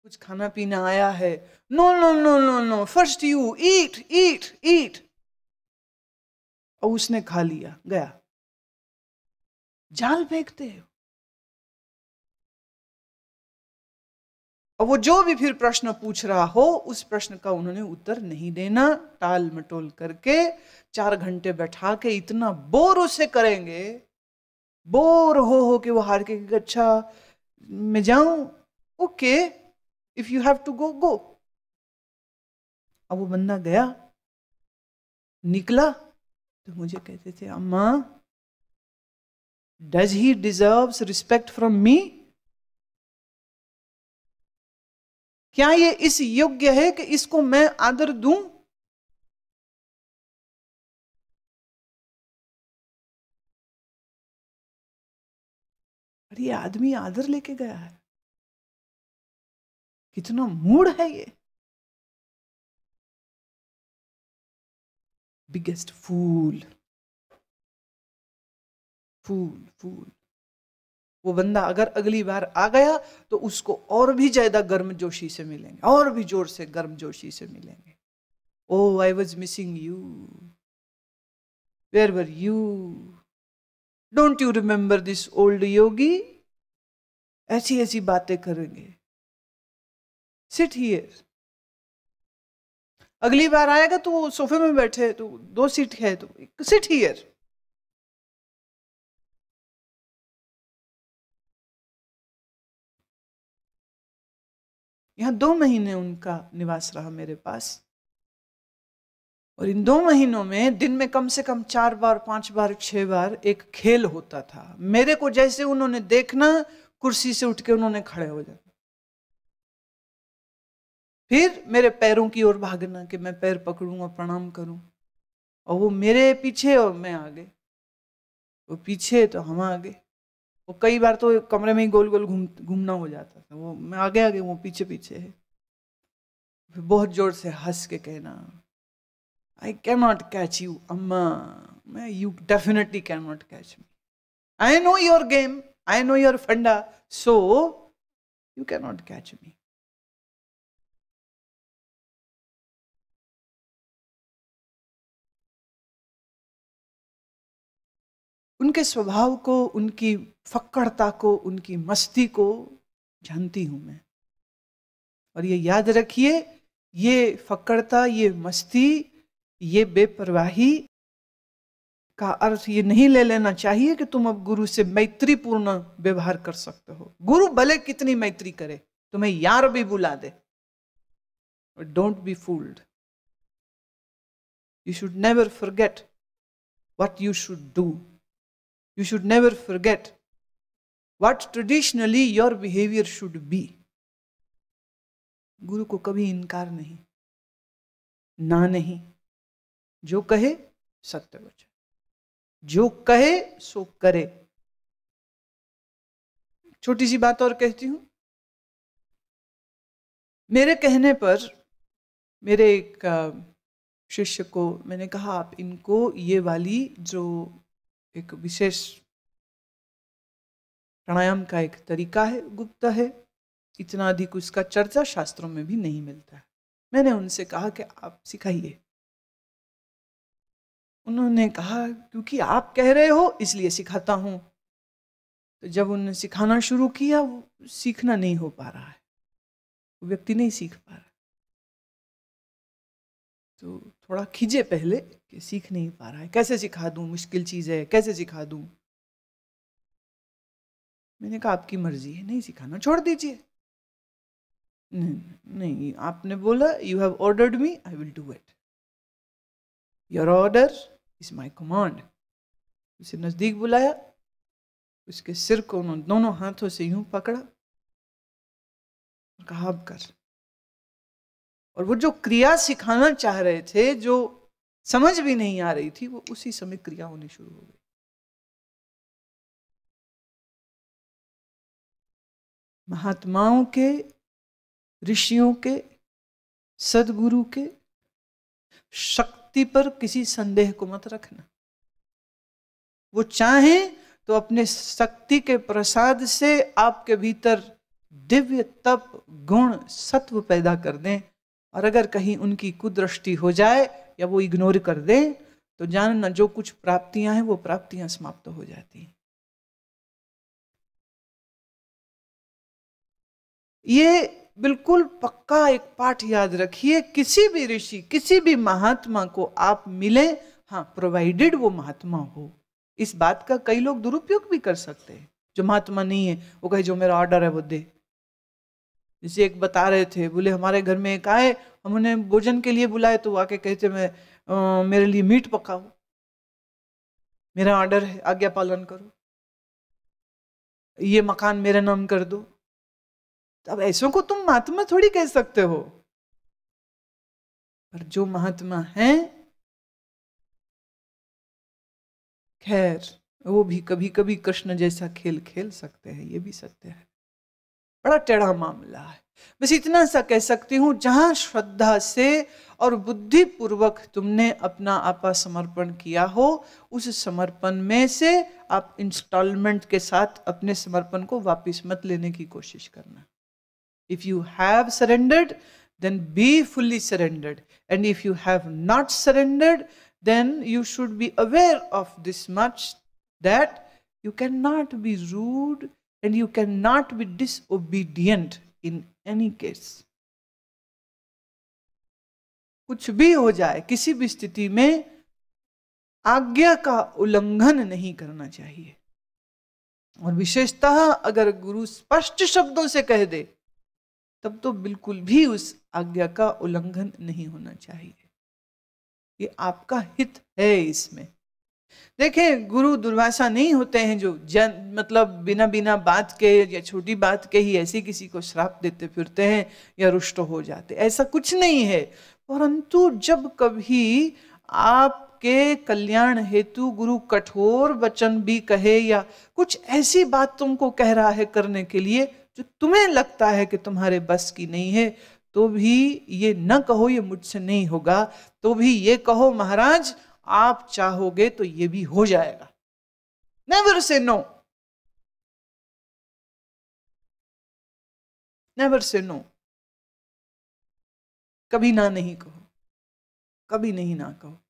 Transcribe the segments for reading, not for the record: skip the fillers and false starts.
कुछ खाना पीना आया है, no no no no no, first you eat eat eat. और उसने खा लिया, गया। जाल फेंकते हो। और वो जो भी फिर प्रश्न पूछ रहा हो उस प्रश्न का उन्होंने उत्तर नहीं देना, टाल मटोल करके 4 घंटे बैठा के इतना बोर उसे करेंगे, बोर हो के वो हार के, अच्छा मैं जाऊं, okay if you have to go go. अब वो बंदा गया, निकला तो मुझे कहते थे, अम्मा does he deserves respect from me? क्या ये इस योग्य है कि इसको मैं आदर दूं? अरे ये आदमी आदर लेके गया है, कितना मूड है ये। बिगेस्ट फूल, फूल फूल। वो बंदा अगर अगली बार आ गया तो उसको और भी ज्यादा गर्मजोशी से मिलेंगे, और भी जोर से गर्मजोशी से मिलेंगे। Oh I was missing you, where were you, don't you remember this old yogi? ऐसी ऐसी बातें करेंगे। Sit here. अगली बार आएगा तो सोफे में बैठे, तो 2 सीट है तो सिट हियर। यहां 2 महीने उनका निवास रहा मेरे पास, और इन 2 महीनों में दिन में कम से कम 4 बार 5 बार 6 बार एक खेल होता था। मेरे को जैसे उन्होंने देखना, कुर्सी से उठ के उन्होंने खड़े हो जाना, फिर मेरे पैरों की ओर भागना कि मैं पैर पकड़ूं और प्रणाम करूं, और वो मेरे पीछे और मैं आगे, वो पीछे तो हम आगे। वो कई बार तो कमरे में ही गोल गोल घूमना हो जाता था, वो मैं आगे आगे वो पीछे पीछे है। फिर बहुत जोर से हंस के कहना, I cannot catch you, Amma. You definitely cannot catch me. I know your game. I know your funda. So, you cannot catch me. उनके स्वभाव को, उनकी फक्कड़ता को, उनकी मस्ती को जानती हूं मैं। और ये याद रखिए, ये फक्कड़ता, ये मस्ती, ये बेपरवाही का अर्थ ये नहीं ले लेना चाहिए कि तुम अब गुरु से मैत्रीपूर्ण व्यवहार कर सकते हो। गुरु भले कितनी मैत्री करे, तुम्हें यार भी बुला दे, don't be fooled. You should never forget what you should do. You should never forget what traditionally your behaviour should be. गुरु को कभी इनकार नहीं, ना नहीं। जो कहे सत्य वचन, जो कहे सो करे। छोटी सी बात और कहती हूं। मेरे कहने पर मेरे एक शिष्य को मैंने कहा, आप इनको ये वाली जो एक विशेष प्राणायाम का एक तरीका है, गुप्त है, इतना अधिक उसका चर्चा शास्त्रों में भी नहीं मिलता है, मैंने उनसे कहा कि आप सिखाइए। उन्होंने कहा क्योंकि आप कह रहे हो इसलिए सिखाता हूं। तो जब उन्होंने सिखाना शुरू किया, वो सीखना नहीं हो पा रहा है, वो व्यक्ति नहीं सीख पा रहा। तो थोड़ा खिजे पहले कि सीख नहीं पा रहा है, कैसे सिखा दूं, मुश्किल चीज है, कैसे सिखा दूं। मैंने कहा आपकी मर्जी है, नहीं सिखाना छोड़ दीजिए। नहीं, आपने बोला, you have ordered me, I will do it. Your order is my command. उसे नजदीक बुलाया, उसके सिर को उन्होंने दोनों हाथों से यूं पकड़ा और कहा अब कर। और वो जो क्रिया सिखाना चाह रहे थे, जो समझ भी नहीं आ रही थी, वो उसी समय क्रिया होनी शुरू हो गई। महात्माओं के, ऋषियों के, सदगुरु के शक्ति पर किसी संदेह को मत रखना। वो चाहें तो अपने शक्ति के प्रसाद से आपके भीतर दिव्य तप गुण सत्व पैदा कर दें, और अगर कहीं उनकी कुदृष्टि हो जाए या वो इग्नोर कर दें तो जानना जो कुछ प्राप्तियां हैं वो प्राप्तियां समाप्त हो जाती हैं। ये बिल्कुल पक्का एक पाठ याद रखिए, किसी भी ऋषि किसी भी महात्मा को आप मिले, हाँ प्रोवाइडेड वो महात्मा हो। इस बात का कई लोग दुरुपयोग भी कर सकते हैं, जो महात्मा नहीं है वो कहे जो मेरा ऑर्डर है वो दे। जैसे एक बता रहे थे, बोले हमारे घर में एक आए, हम उन्हें भोजन के लिए बुलाए तो वो आके कहते मेरे लिए मीट पकाओ, मेरा ऑर्डर है, आज्ञा पालन करो, ये मकान मेरे नाम कर दो। अब ऐसों को तुम महात्मा थोड़ी कह सकते हो। पर जो महात्मा हैं, खैर वो भी कभी कभी कृष्ण जैसा खेल खेल सकते हैं, ये भी सत्य है। बड़ा टेढ़ा मामला है। बस इतना सा कह सकती हूं, जहां श्रद्धा से और बुद्धि पूर्वक तुमने अपना आपा समर्पण किया हो, उस समर्पण में से आप इंस्टॉलमेंट के साथ अपने समर्पण को वापस मत लेने की कोशिश करना। If you have surrendered, then be fully surrendered. And if you have not surrendered, then you should be aware of this much, that you cannot be rude and you cannot be disobedient in any case. कुछ भी हो जाए, किसी भी स्थिति में आज्ञा का उल्लंघन नहीं करना चाहिए। और विशेषतः अगर गुरु स्पष्ट शब्दों से कह दे तब तो बिल्कुल भी उस आज्ञा का उल्लंघन नहीं होना चाहिए। ये आपका हित है इसमें। देखें, गुरु दुर्वासा नहीं होते हैं जो मतलब बिना बिना बात के या छोटी बात के ही ऐसे किसी को श्राप देते फिरते हैं या रुष्ट हो जाते, ऐसा कुछ नहीं है। परंतु जब कभी आपके कल्याण हेतु गुरु कठोर वचन भी कहे या कुछ ऐसी बात तुमको कह रहा है करने के लिए जो तुम्हें लगता है कि तुम्हारे बस की नहीं है, तो भी ये न कहो ये मुझसे नहीं होगा, तो भी ये कहो महाराज आप चाहोगे तो ये भी हो जाएगा। Never say no, never say no. कभी ना नहीं कहो, कभी नहीं ना कहो।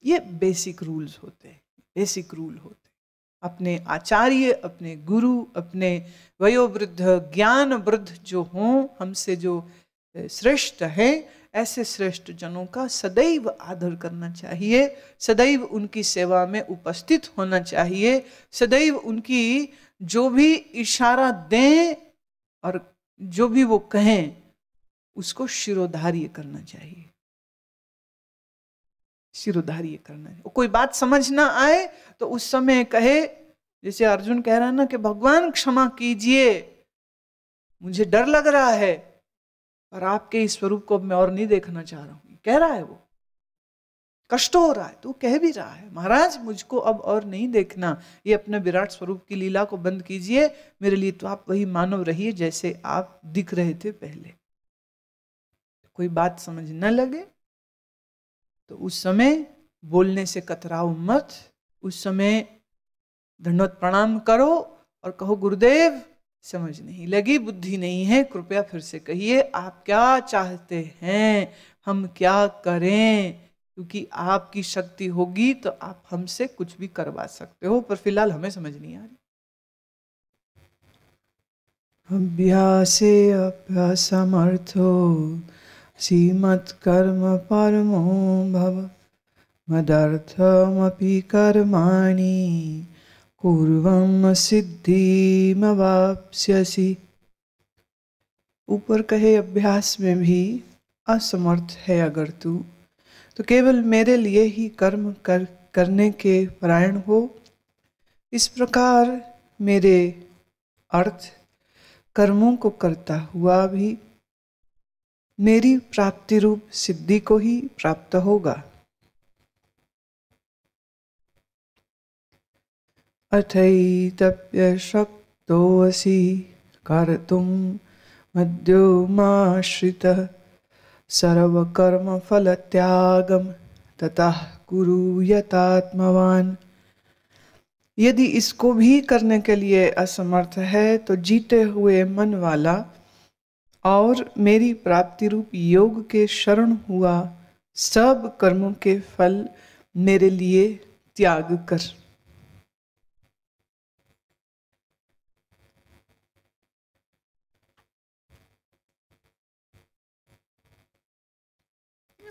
ये बेसिक रूल्स होते हैं, बेसिक रूल होते हैं। अपने आचार्य, अपने गुरु, अपने वयोवृद्ध ज्ञान वृद्ध जो हों, हमसे जो श्रेष्ठ हैं, ऐसे श्रेष्ठ जनों का सदैव आदर करना चाहिए, सदैव उनकी सेवा में उपस्थित होना चाहिए, सदैव उनकी जो भी इशारा दें और जो भी वो कहें उसको शिरोधार्य करना चाहिए, शिरोधार्य करना है। कोई बात समझ ना आए तो उस समय कहे, जैसे अर्जुन कह रहा है ना कि भगवान क्षमा कीजिए, मुझे डर लग रहा है और आपके इस स्वरूप को मैं और नहीं देखना चाह रहा हूं, कह रहा है वो, कष्ट हो रहा है तो कह भी रहा है महाराज मुझको अब और नहीं देखना, ये अपने विराट स्वरूप की लीला को बंद कीजिए, मेरे लिए तो आप वही मानव रहिए जैसे आप दिख रहे थे पहले। कोई बात समझ न लगे तो उस समय बोलने से कतराओ मत, उस समय दंडवत प्रणाम करो और कहो गुरुदेव समझ नहीं लगी, बुद्धि नहीं है, कृपया फिर से कहिए आप क्या चाहते हैं, हम क्या करें, क्योंकि आपकी शक्ति होगी तो आप हमसे कुछ भी करवा सकते हो, पर फिलहाल हमें समझ नहीं आ रही। अभ्यासे अभ्यासमर्थो श्रीमत्कर्म परमो भव मदर्थमपि कर्माणि कुर्वन् सिद्धिमवाप्स्यसि। ऊपर कहे अभ्यास में भी असमर्थ है अगर तू, तो केवल मेरे लिए ही कर्म करने के परायण हो, इस प्रकार मेरे अर्थ कर्मों को करता हुआ भी मेरी प्राप्ति रूप सिद्धि को ही प्राप्त होगा। अथैतप्यशक्तोऽसि कर्तुं मद्योमाश्रितः सर्वकर्मफलत्यागं ततः कुरु यतात्मवान्। यदि इसको भी करने के लिए असमर्थ है तो जीते हुए मन वाला और मेरी प्राप्ति रूप योग के शरण हुआ सब कर्मों के फल मेरे लिए त्याग कर।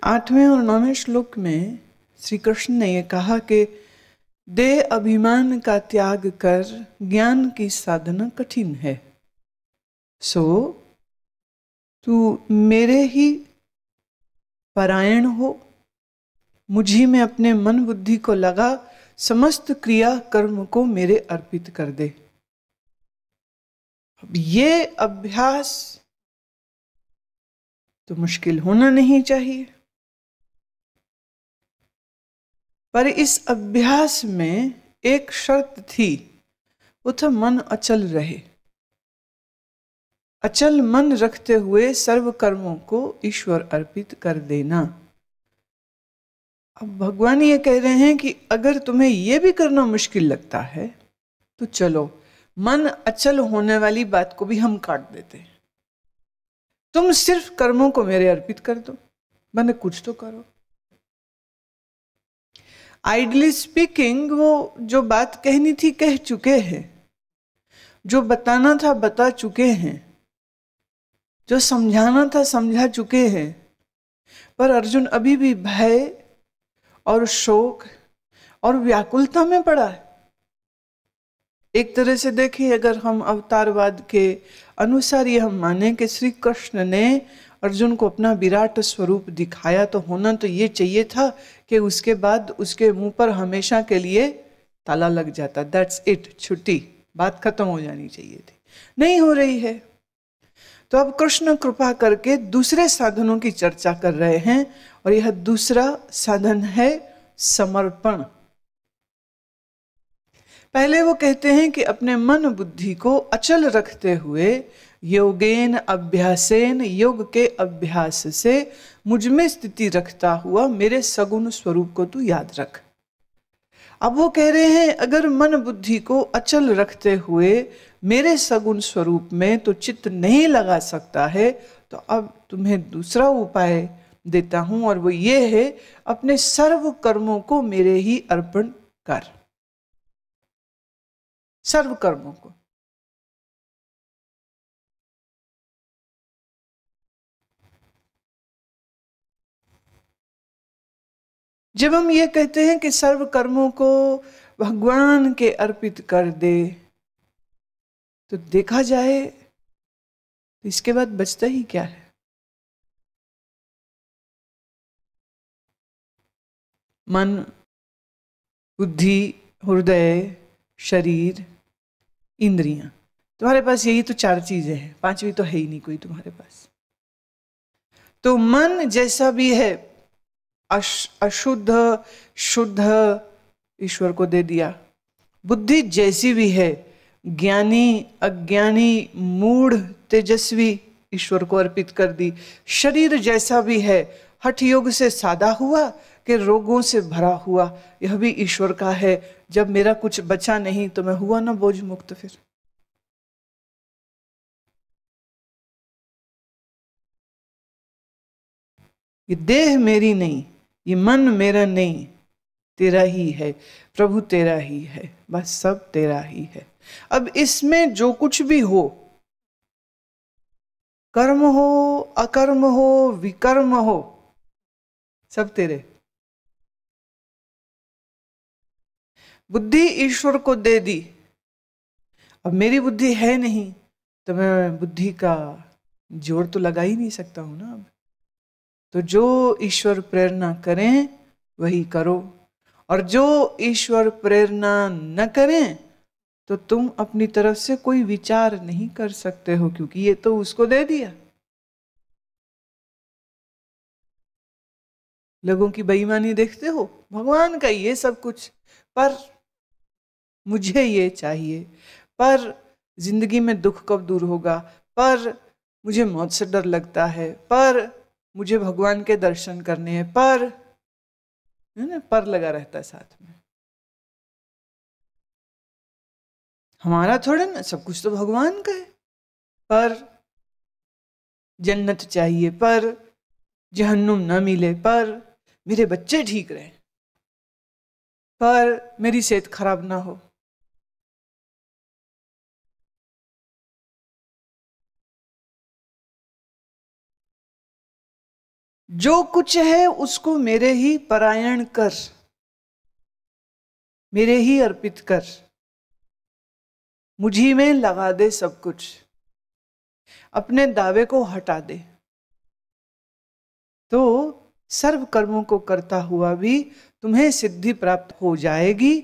आठवें और 9वें श्लोक में श्री कृष्ण ने यह कहा कि देह अभिमान का त्याग कर ज्ञान की साधना कठिन है। सो तू मेरे ही परायण हो, मुझी में अपने मन बुद्धि को लगा, समस्त क्रिया कर्म को मेरे अर्पित कर दे। अब ये अभ्यास तो मुश्किल होना नहीं चाहिए, पर इस अभ्यास में एक शर्त थी, वो था मन अचल रहे। अचल मन रखते हुए सर्व कर्मों को ईश्वर अर्पित कर देना। अब भगवान ये कह रहे हैं कि अगर तुम्हें ये भी करना मुश्किल लगता है तो चलो मन अचल होने वाली बात को भी हम काट देते हैं। तुम सिर्फ कर्मों को मेरे अर्पित कर दो, मैंने कुछ तो करो। आइडली स्पीकिंग वो जो बात कहनी थी कह चुके हैं, जो बताना था बता चुके हैं, जो समझाना था समझा चुके हैं। पर अर्जुन अभी भी भय और शोक और व्याकुलता में पड़ा है। एक तरह से देखिए, अगर हम अवतारवाद के अनुसार ये हम माने कि श्री कृष्ण ने अर्जुन को अपना विराट स्वरूप दिखाया, तो होना तो ये चाहिए था कि उसके बाद उसके मुंह पर हमेशा के लिए ताला लग जाता। दैट्स इट, छुट्टी, बात खत्म हो जानी चाहिए थी। नहीं हो रही है। तो अब कृष्ण कृपा करके दूसरे साधनों की चर्चा कर रहे हैं, और यह दूसरा साधन है समर्पण। पहले वो कहते हैं कि अपने मन बुद्धि को अचल रखते हुए योगेन अभ्यासेन, योग के अभ्यास से मुझ में स्थिति रखता हुआ मेरे सगुण स्वरूप को तू याद रख। अब वो कह रहे हैं अगर मन बुद्धि को अचल रखते हुए मेरे सगुण स्वरूप में तो चित्त नहीं लगा सकता है, तो अब तुम्हें दूसरा उपाय देता हूं, और वो ये है अपने सर्व कर्मों को मेरे ही अर्पण कर। सर्व कर्मों को। जब हम ये कहते हैं कि सर्व कर्मों को भगवान के अर्पित कर दे, तो देखा जाए तो इसके बाद बचता ही क्या है? मन, बुद्धि, हृदय, शरीर, इंद्रियां। तुम्हारे पास यही तो 4 चीजें हैं, 5वीं तो है ही नहीं कोई तुम्हारे पास। तो मन जैसा भी है, अशुद्ध शुद्ध ईश्वर को दे दिया। बुद्धि जैसी भी है, ज्ञानी अज्ञानी मूढ़ तेजस्वी, ईश्वर को अर्पित कर दी। शरीर जैसा भी है, हठ योग से सादा हुआ कि रोगों से भरा हुआ, यह भी ईश्वर का है। जब मेरा कुछ बचा नहीं तो मैं हुआ ना बोझ मुक्त। फिर ये देह मेरी नहीं, ये मन मेरा नहीं, तेरा ही है प्रभु, तेरा ही है, बस सब तेरा ही है। अब इसमें जो कुछ भी हो, कर्म हो अकर्म हो विकर्म हो, सब तेरे। बुद्धि ईश्वर को दे दी, अब मेरी बुद्धि है नहीं तो मैं बुद्धि का जोर तो लगा ही नहीं सकता हूं ना। अब तो जो ईश्वर प्रेरणा करें वही करो, और जो ईश्वर प्रेरणा न करें तो तुम अपनी तरफ से कोई विचार नहीं कर सकते हो, क्योंकि ये तो उसको दे दिया। लोगों की बेईमानी देखते हो, भगवान का ये सब कुछ, पर मुझे ये चाहिए, पर जिंदगी में दुख कब दूर होगा, पर मुझे मौत से डर लगता है, पर मुझे भगवान के दर्शन करने हैं, पर, है ना, पर लगा रहता है साथ में। हमारा थोड़ा ना, सब कुछ तो भगवान का है। पर जन्नत चाहिए, पर जहन्नुम ना मिले, पर मेरे बच्चे ठीक रहे, पर मेरी सेहत खराब ना हो। जो कुछ है उसको मेरे ही परायण कर, मेरे ही अर्पित कर, मुझी में लगा दे सब कुछ, अपने दावे को हटा दे, तो सर्व कर्मों को करता हुआ भी तुम्हें सिद्धि प्राप्त हो जाएगी।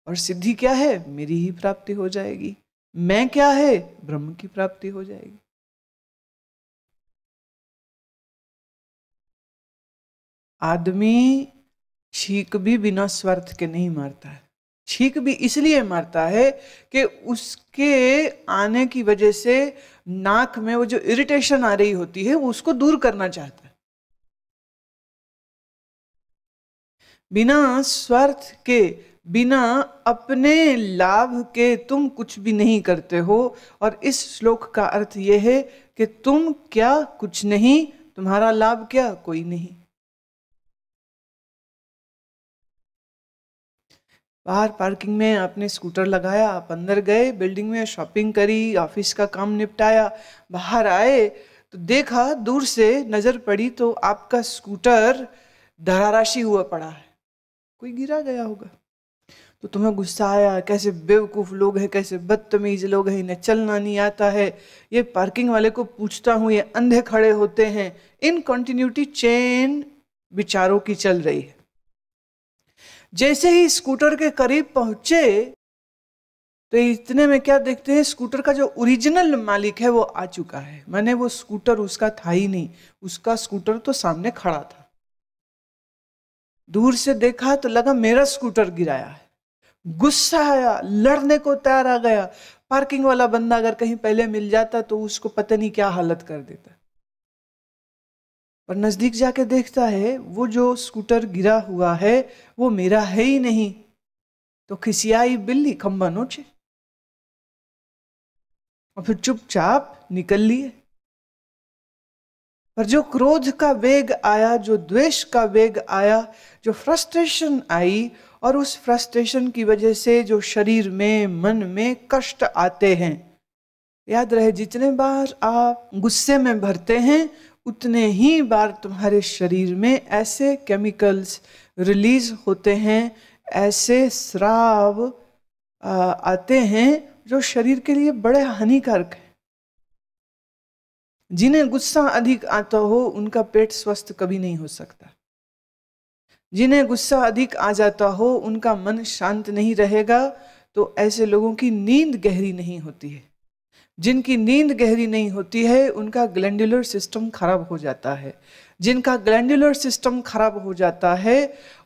और सिद्धि क्या है? मेरी ही प्राप्ति हो जाएगी। मैं क्या है? ब्रह्म की प्राप्ति हो जाएगी। आदमी छींक भी बिना स्वार्थ के नहीं मारता है। छींक भी इसलिए मारता है कि उसके आने की वजह से नाक में वो जो इरिटेशन आ रही होती है वो उसको दूर करना चाहता है। बिना स्वार्थ के, बिना अपने लाभ के तुम कुछ भी नहीं करते हो। और इस श्लोक का अर्थ यह है कि तुम क्या? कुछ नहीं। तुम्हारा लाभ क्या? कोई नहीं। बाहर पार्किंग में आपने स्कूटर लगाया, आप अंदर गए, बिल्डिंग में शॉपिंग करी, ऑफिस का काम निपटाया, बाहर आए तो देखा, दूर से नजर पड़ी तो आपका स्कूटर धराराशी हुआ पड़ा है, कोई गिरा गया होगा। तो तुम्हें गुस्सा आया, कैसे बेवकूफ लोग हैं, कैसे बदतमीज लोग हैं, इन्हें चलना नहीं आता है। ये पार्किंग वाले को पूछता हूं, ये अंधे खड़े होते हैं। इन कंटिन्यूटी चेन विचारों की चल रही है। जैसे ही स्कूटर के करीब पहुंचे तो इतने में क्या देखते हैं? स्कूटर का जो ओरिजिनल मालिक है वो आ चुका है। माने वो स्कूटर उसका था ही नहीं, उसका स्कूटर तो सामने खड़ा था। दूर से देखा तो लगा मेरा स्कूटर गिराया है। गुस्सा आया, लड़ने को तैयार आ गया। पार्किंग वाला बंदा अगर कहीं पहले मिल जाता तो उसको पता नहीं क्या हालत कर देता। पर नजदीक जाके देखता है वो जो स्कूटर गिरा हुआ है वो मेरा है ही नहीं। तो खिसियाई बिल्ली खंबा नोचे और फिर चुपचाप निकल लिए। पर जो क्रोध का वेग आया, जो द्वेष का वेग आया, जो फ्रस्ट्रेशन आई, और उस फ्रस्ट्रेशन की वजह से जो शरीर में, मन में कष्ट आते हैं, याद रहे जितने बार आप गुस्से में भरते हैं उतने ही बार तुम्हारे शरीर में ऐसे केमिकल्स रिलीज होते हैं, ऐसे स्राव आते हैं जो शरीर के लिए बड़े हानिकारक हैं। जिन्हें गुस्सा अधिक आता हो उनका पेट स्वस्थ कभी नहीं हो सकता। जिन्हें गुस्सा अधिक आ जाता हो उनका मन शांत नहीं रहेगा। तो ऐसे लोगों की नींद गहरी नहीं होती है। जिनकी नींद गहरी नहीं होती है उनका ग्लैंडुलर सिस्टम खराब हो जाता है। जिनका ग्लैंडुलर सिस्टम खराब हो जाता है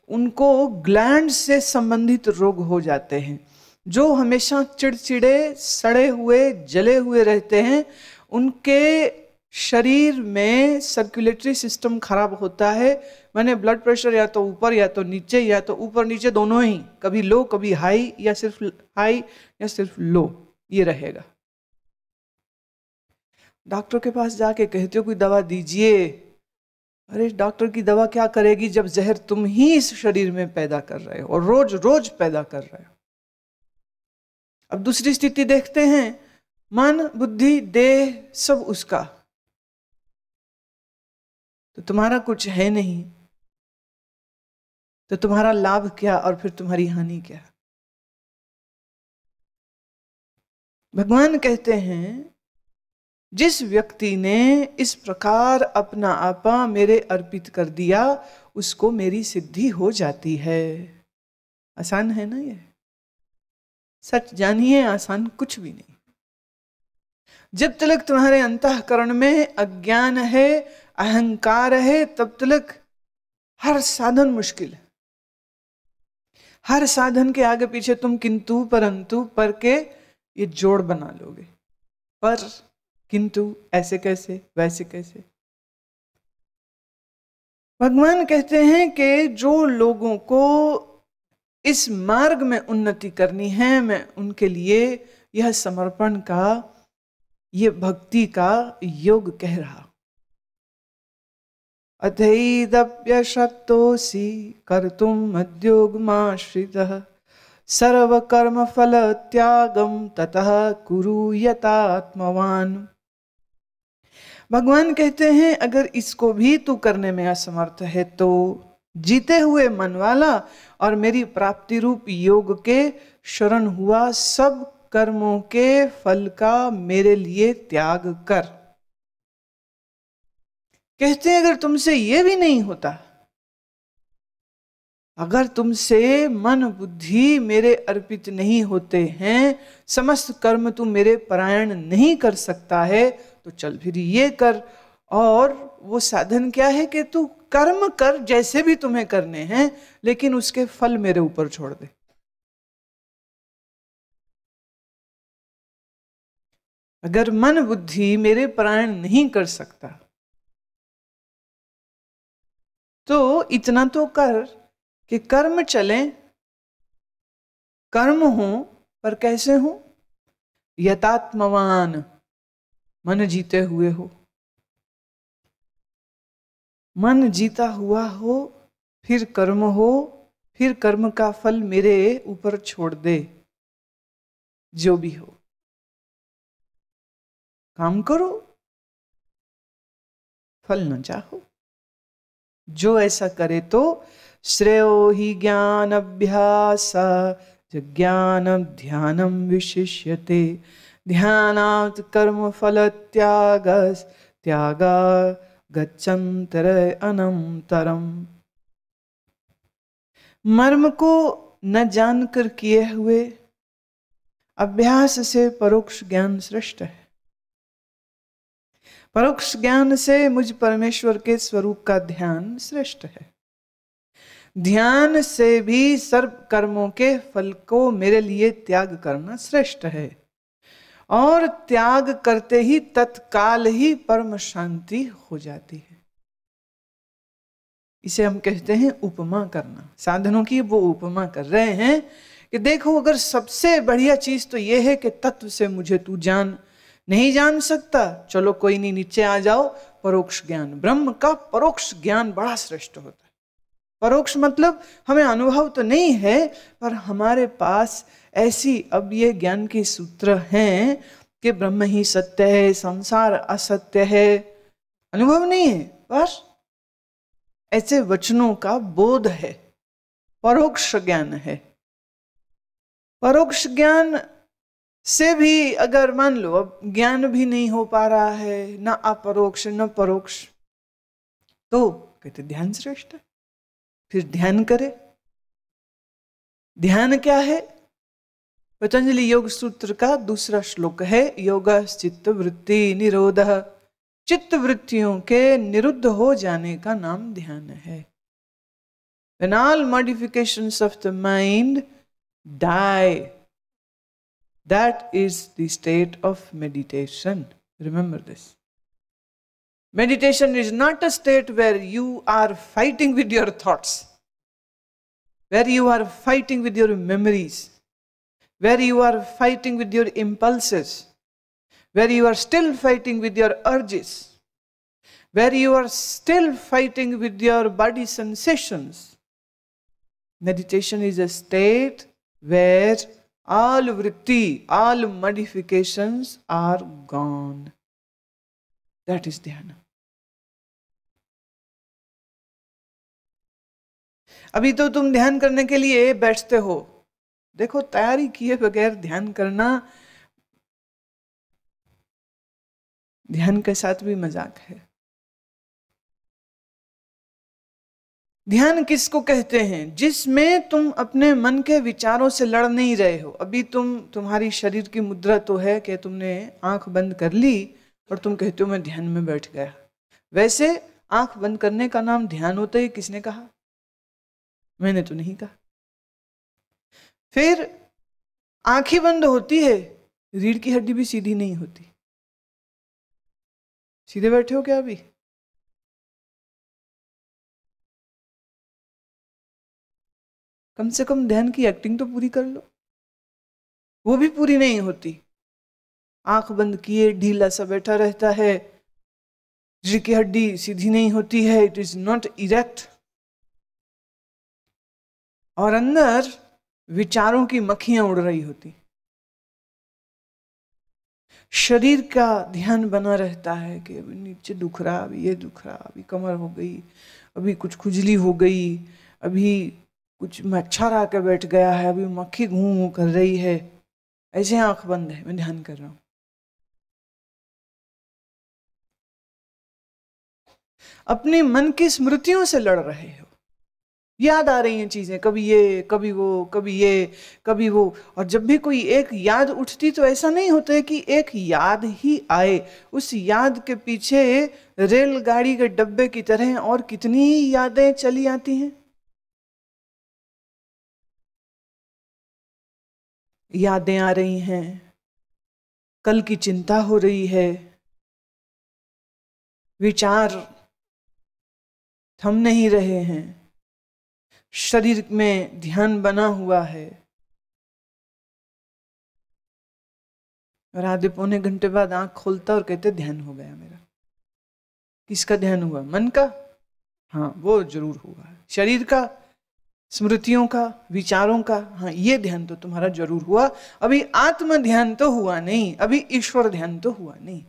उनको ग्लैंड से संबंधित रोग हो जाते हैं। जो हमेशा चिड़चिड़े, सड़े हुए, जले हुए रहते हैं उनके शरीर में सर्कुलेटरी सिस्टम खराब होता है। मैंने ब्लड प्रेशर या तो ऊपर या तो नीचे, या तो ऊपर नीचे दोनों ही, कभी लो कभी हाई, या सिर्फ हाई या सिर्फ लो, ये रहेगा। डॉक्टर के पास जाके कहते हो कोई दवा दीजिए। अरे डॉक्टर की दवा क्या करेगी जब जहर तुम ही इस शरीर में पैदा कर रहे हो और रोज रोज पैदा कर रहे हो। अब दूसरी स्थिति देखते हैं, मन, बुद्धि, देह सब उसका, तो तुम्हारा कुछ है नहीं, तो तुम्हारा लाभ क्या और फिर तुम्हारी हानि क्या? भगवान कहते हैं जिस व्यक्ति ने इस प्रकार अपना आपा मेरे अर्पित कर दिया उसको मेरी सिद्धि हो जाती है। आसान है ना ये? सच जानिए, आसान कुछ भी नहीं। जब तक तुम्हारे अंतःकरण में अज्ञान है, अहंकार है, तब तक हर साधन मुश्किल है। हर साधन के आगे पीछे तुम किंतु परंतु पर के ये जोड़ बना लोगे। पर किंतु ऐसे कैसे, वैसे कैसे? भगवान कहते हैं कि जो लोगों को इस मार्ग में उन्नति करनी है मैं उनके लिए यह समर्पण का, ये भक्ति का योग कह रहा। अथैदप्यशक्तोऽसि कर्तुम् मद्योगमाश्रितः सर्वकर्म फल त्यागम ततः कुरु यतात्मवान। भगवान कहते हैं अगर इसको भी तू करने में असमर्थ है तो जीते हुए मन वाला और मेरी प्राप्ति रूप योग के शरण हुआ सब कर्मों के फल का मेरे लिए त्याग कर। कहते हैं अगर तुमसे यह भी नहीं होता, अगर तुमसे मन बुद्धि मेरे अर्पित नहीं होते हैं, समस्त कर्म तू मेरे परायण नहीं कर सकता है, तो चल फिर ये कर। और वो साधन क्या है कि तू कर्म कर जैसे भी तुम्हें करने हैं, लेकिन उसके फल मेरे ऊपर छोड़ दे। अगर मन बुद्धि मेरे परायण नहीं कर सकता तो इतना तो कर कि कर्म चले, कर्म हो पर कैसे हो? यतात्मवान, मन जीते हुए हो। मन जीता हुआ हो, फिर कर्म हो, फिर कर्म का फल मेरे ऊपर छोड़ दे। जो भी हो काम करो, फल न चाहो। जो ऐसा करे तो श्रेयो ही ज्ञान अभ्यास ज्ञान ध्यानम विशिष्यते ध्यानात् कर्म फल त्याग त्यागा गच्छन्तर अनंतरम। मर्म को न जानकर किए हुए अभ्यास से परोक्ष ज्ञान श्रेष्ठ है। परोक्ष ज्ञान से मुझ परमेश्वर के स्वरूप का ध्यान श्रेष्ठ है। ध्यान से भी सर्व कर्मों के फल को मेरे लिए त्याग करना श्रेष्ठ है। और त्याग करते ही तत्काल ही परम शांति हो जाती है। इसे हम कहते हैं उपमा करना। साधनों की वो उपमा कर रहे हैं कि देखो अगर सबसे बढ़िया चीज तो ये है कि तत्व से मुझे तू जान, नहीं जान सकता चलो कोई नहीं, नीचे आ जाओ, परोक्ष ज्ञान। ब्रह्म का परोक्ष ज्ञान बड़ा श्रेष्ठ होता है। परोक्ष मतलब हमें अनुभव तो नहीं है, पर हमारे पास ऐसी अब ये ज्ञान के सूत्र हैं कि ब्रह्म ही सत्य है, संसार असत्य है। अनुभव नहीं है, बस ऐसे वचनों का बोध है, परोक्ष ज्ञान है। परोक्ष ज्ञान से भी अगर मान लो अब ज्ञान भी नहीं हो पा रहा है, ना अपरोक्ष न परोक्ष, तो कहते ध्यान श्रेष्ठ है। फिर ध्यान करे। ध्यान क्या है? पतंजलि योग सूत्र का दूसरा श्लोक है, योगः चित्त वृत्ति निरोधः। चित्त वृत्तियों के निरुद्ध हो जाने का नाम ध्यान है। When all modifications of the mind die, that is the state of meditation. Remember this. Meditation is not a state where you are fighting with your thoughts, where you are fighting with your memories, where you are fighting with your impulses, where you are still fighting with your urges, where you are still fighting with your body sensations. Meditation is a state where all vritti, all modifications are gone. That is dhyana. अभी तो तुम ध्यान करने के लिए बैठते हो, देखो तैयारी किए बगैर ध्यान करना, ध्यान के साथ भी मजाक है। ध्यान किसको कहते हैं? जिसमें तुम अपने मन के विचारों से लड़ नहीं रहे हो। अभी तुम्हारी शरीर की मुद्रा तो है कि तुमने आंख बंद कर ली और तुम कहते हो मैं ध्यान में बैठ गया। वैसे आंख बंद करने का नाम ध्यान होता है, किसने कहा? मैंने तो नहीं कहा। फिर आंख ही बंद होती है, रीढ़ की हड्डी भी सीधी नहीं होती। सीधे बैठे हो क्या अभी? कम से कम ध्यान की एक्टिंग तो पूरी कर लो। वो भी पूरी नहीं होती। आंख बंद किए ढीला सा बैठा रहता है, रीढ़ की हड्डी सीधी नहीं होती है, इट इज नॉट इरेक्ट, और अंदर विचारों की मक्खियां उड़ रही होती। शरीर का ध्यान बना रहता है कि अभी नीचे दुख रहा, अभी ये दुख रहा, अभी कमर हो गई, अभी कुछ खुजली हो गई, अभी कुछ मच्छर आके बैठ गया है, अभी मक्खी घूं घूं कर रही है। ऐसे आंख बंद है, मैं ध्यान कर रहा हूं। अपने मन की स्मृतियों से लड़ रहे हो, याद आ रही हैं चीजें, कभी ये कभी वो, कभी ये कभी वो। और जब भी कोई एक याद उठती तो ऐसा नहीं होता है कि एक याद ही आए, उस याद के पीछे रेलगाड़ी के डब्बे की तरह और कितनी ही यादें चली आती हैं। यादें आ रही हैं, कल की चिंता हो रही है, विचार थम नहीं रहे हैं, शरीर में ध्यान बना हुआ है, और आधे पौने घंटे बाद आंख खोलता और कहते ध्यान हो गया मेरा। किसका ध्यान हुआ? मन का? हाँ, वो जरूर हुआ। शरीर का, स्मृतियों का, विचारों का, हाँ ये ध्यान तो तुम्हारा जरूर हुआ। अभी आत्म ध्यान तो हुआ नहीं, अभी ईश्वर ध्यान तो हुआ नहीं।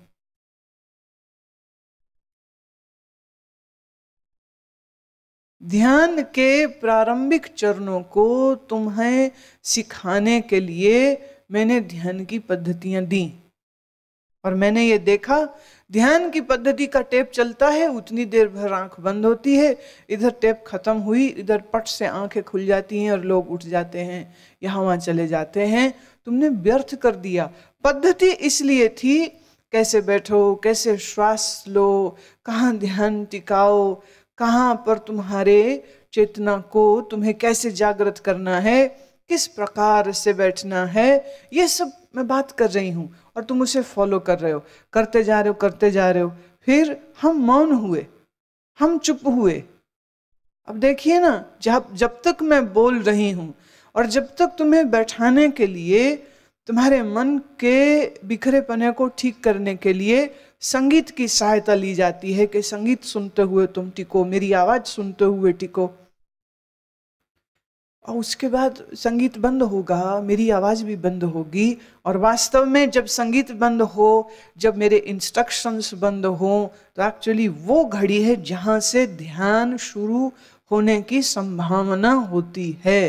ध्यान के प्रारंभिक चरणों को तुम्हें सिखाने के लिए मैंने ध्यान की पद्धतियां दी, और मैंने ये देखा ध्यान की पद्धति का टेप चलता है, उतनी देर भर आंख बंद होती है, इधर टेप खत्म हुई, इधर पट से आंखें खुल जाती हैं और लोग उठ जाते हैं, यहाँ वहाँ चले जाते हैं। तुमने व्यर्थ कर दिया। पद्धति इसलिए थी, कैसे बैठो, कैसे श्वास लो, कहाँ ध्यान टिकाओ, कहाँ पर तुम्हारे चेतना को तुम्हें कैसे जागृत करना है, किस प्रकार से बैठना है, ये सब मैं बात कर रही हूं, और तुम उसे फॉलो कर रहे हो, करते जा रहे हो, करते जा रहे हो। फिर हम मौन हुए, हम चुप हुए। अब देखिए ना, जब तक मैं बोल रही हूं और जब तक तुम्हें बैठाने के लिए, तुम्हारे मन के बिखरे पने को ठीक करने के लिए संगीत की सहायता ली जाती है कि संगीत सुनते हुए तुम टिको, मेरी आवाज सुनते हुए टिको। और उसके बाद संगीत बंद होगा, मेरी आवाज भी बंद होगी, और वास्तव में जब संगीत बंद हो, जब मेरे इंस्ट्रक्शंस बंद हो, तो एक्चुअली वो घड़ी है जहां से ध्यान शुरू होने की संभावना होती है।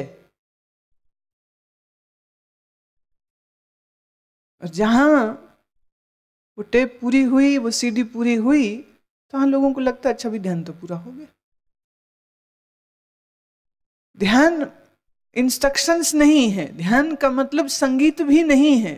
और जहां वो टेप पूरी हुई, वो सीडी पूरी हुई, तो हम लोगों को लगता है अच्छा भी ध्यान तो पूरा हो गया। ध्यान इंस्ट्रक्शंस नहीं है, ध्यान का मतलब संगीत भी नहीं है।